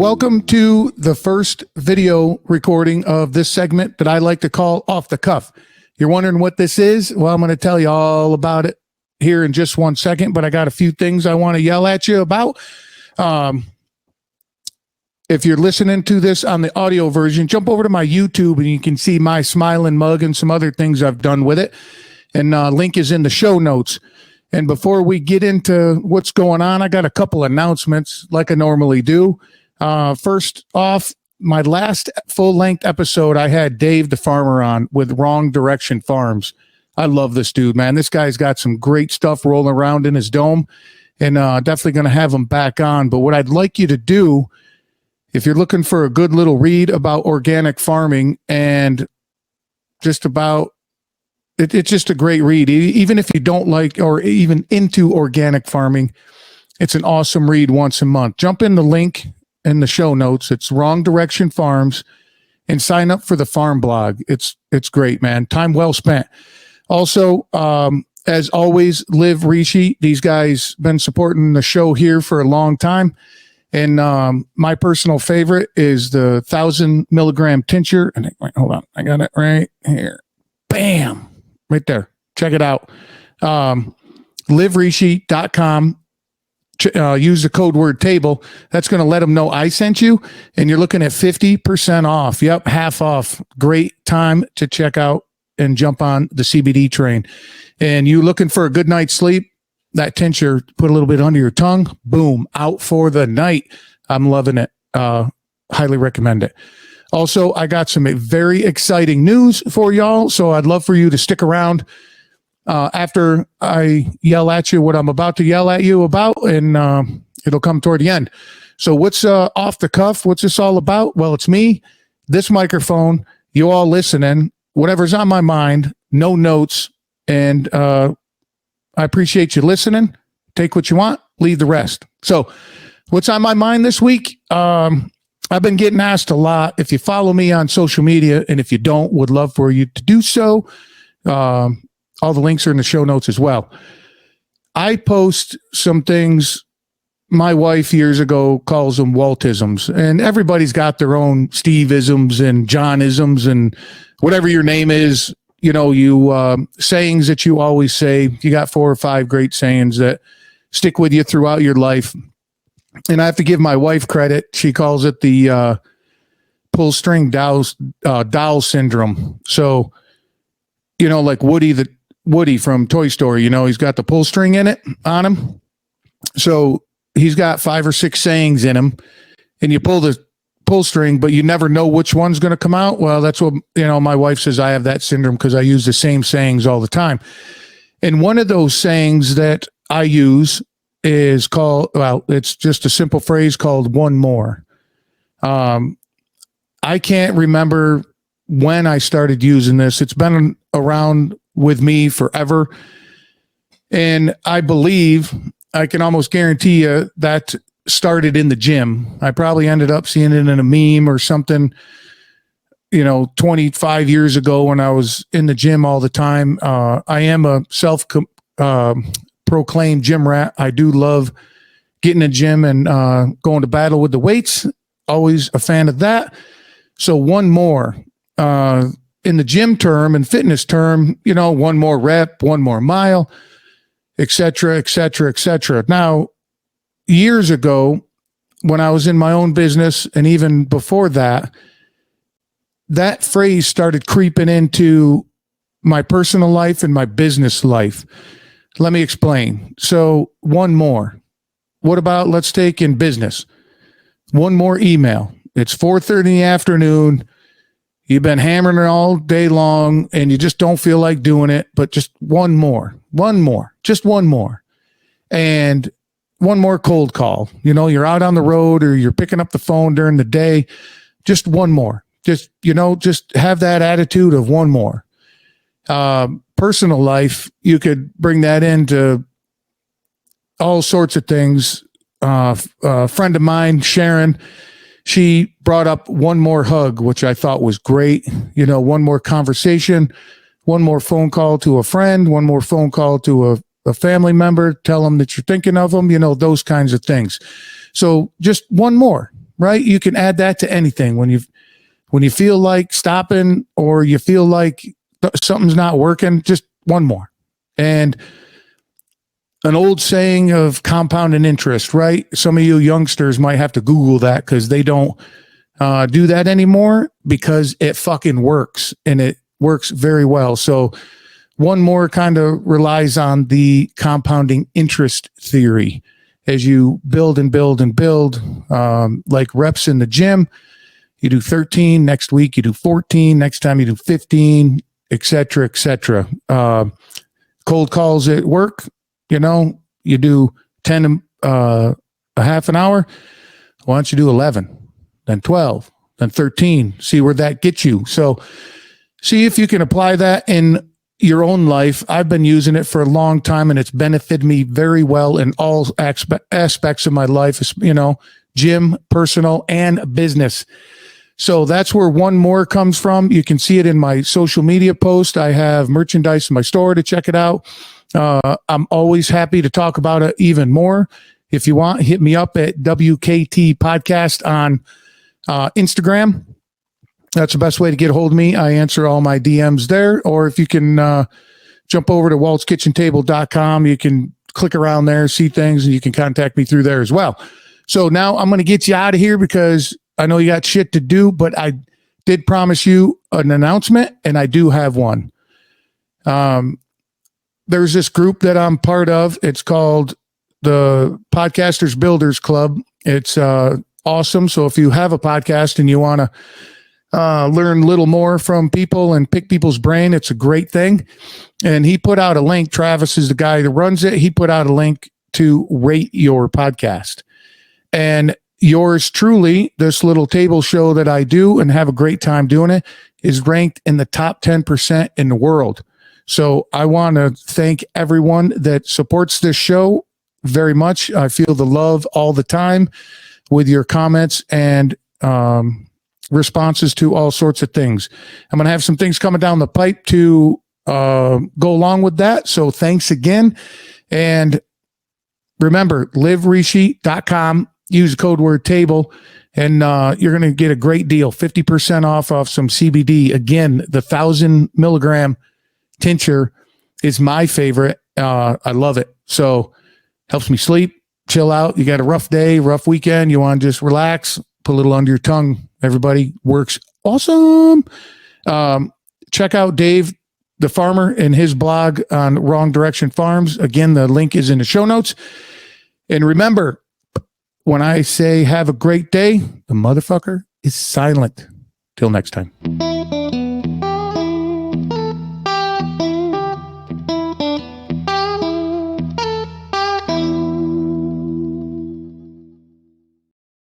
welcome to the first video recording of this segment that I like to call Off the Cuff. You're wondering what this is? Well, I'm going to tell you all about it here in just 1 second, but I got a few things I want to yell at you about. If you're listening to this on the audio version, jump over to my YouTube and you can see my smiling mug and some other things I've done with it. And link is in the show notes. And before we get into what's going on, I got a couple announcements like I normally do. First off, my last full-length episode, I had Dave the Farmer on with Wrong Direction Farms. I love this dude, man. This guy's got some great stuff rolling around in his dome, and definitely going to have him back on. But what I'd like you to do, if you're looking for a good little read about organic farming and just about, it's just a great read. Even if you don't like or even into organic farming, it's an awesome read once a month. Jump in the link in the show notes. It's Wrong Direction Farms and sign up for the farm blog. It's great, man. Time well spent. Also, as always, Liv Rishi, these guys been supporting the show here for a long time. And my personal favorite is the 1,000 milligram tincture. And wait, hold on. I got it right here. Bam. Right there. Check it out. livrishi.com. Use the code word table. That's going to let them know I sent you. And you're looking at 50% off. Yep. Half off. Great time to check out and jump on the CBD train. And you looking for a good night's sleep, that tincture, put a little bit under your tongue, boom, out for the night. I'm loving it. Highly recommend it. Also, I got some very exciting news for y'all, so I'd love for you to stick around after I yell at you what I'm about to yell at you about, and it'll come toward the end. So what's Off the Cuff? What's this all about? Well, it's me, this microphone, you all listening, whatever's on my mind, no notes, and I appreciate you listening. Take what you want, leave the rest. So what's on my mind this week? I've been getting asked a lot. If you follow me on social media, and if you don't, would love for you to do so. All the links are in the show notes as well. I post some things my wife years ago calls them Waltisms, and everybody's got their own Steve-isms and John-isms and whatever your name is. You know, you sayings that you always say. You got 4 or 5 great sayings that stick with you throughout your life. And I have to give my wife credit. She calls it the pull string doll syndrome. So, you know, like Woody from Toy Story, you know, he's got the pull string in it on him. So he's got 5 or 6 sayings in him, and you pull the pull string, but you never know which one's going to come out. Well, that's what, you know, my wife says I have that syndrome because I use the same sayings all the time. And one of those sayings that I use is called, well, it's just a simple phrase called one more. I can't remember when I started using this. It's been around with me forever. And I believe, I can almost guarantee you that started in the gym. I probably ended up seeing it in a meme or something, you know, 25 years ago when I was in the gym all the time. I am a proclaimed gym rat. I do love getting in the gym and going to battle with the weights. Always a fan of that. So one more in the gym term and fitness term, you know, one more rep, one more mile, et cetera, et cetera, et cetera. Now, years ago, when I was in my own business, and even before that, that phrase started creeping into my personal life and my business life. Let me explain. So one more. What about, let's take in business, one more email. It's 4:30 in the afternoon. You've been hammering it all day long and you just don't feel like doing it, but just one more, just one more. And one more cold call. You know, you're out on the road or you're picking up the phone during the day. Just one more. Just, you know, just have that attitude of one more. Personal life, you could bring that into all sorts of things. A friend of mine, Sharon, she brought up one more hug, which I thought was great. You know, one more conversation, one more phone call to a friend, one more phone call to a family member, tell them that you're thinking of them, you know, those kinds of things. So just one more, right? You can add that to anything when you feel like stopping or you feel like something's not working, just one more. And an old saying of compounding interest, right? Some of you youngsters might have to Google that because they don't do that anymore because it fucking works and it works very well. So one more kind of relies on the compounding interest theory as you build and build and build, like reps in the gym. You do 13, next week you do 14, next time you do 15, et cetera, et cetera. Cold calls at work, you do 10 a half an hour. Why don't you do 11, then 12, then 13, see where that gets you. So see if you can apply that in your own life. I've been using it for a long time and it's benefited me very well in all aspects of my life, gym, personal, and business. So that's where one more comes from. You can see it in my social media post. I have merchandise in my store to check it out. I'm always happy to talk about it even more. If you want, hit me up at WKT Podcast on Instagram. That's the best way to get a hold of me. I answer all my DMs there. Or if you can jump over to waltzkitchentable.com, you can click around there, see things, and you can contact me through there as well. So now I'm going to get you out of here because I know you got shit to do, but I did promise you an announcement, and I do have one. There's this group that I'm part of. It's called the Podcasters Builders Club. It's awesome. So if you have a podcast and you want to learn a little more from people and pick people's brain, it's a great thing. And he put out a link. Travis is the guy that runs it. He put out a link to rate your podcast. And yours truly, this little table show that I do and have a great time doing it, is ranked in the top 10% in the world. So I want to thank everyone that supports this show very much. I feel the love all the time with your comments and responses to all sorts of things. I'm going to have some things coming down the pipe to go along with that. So thanks again. And remember, liverishi.com. Use the code word table, and you're going to get a great deal, 50% off some CBD. Again, the 1,000 milligram tincture is my favorite. I love it. So helps me sleep, chill out. You got a rough day, rough weekend. You want to just relax, put a little under your tongue. Everybody works awesome. Check out Dave, the farmer, and his blog on Wrong Direction Farms. Again, the link is in the show notes. And remember, when I say have a great day, the motherfucker is silent. Till next time.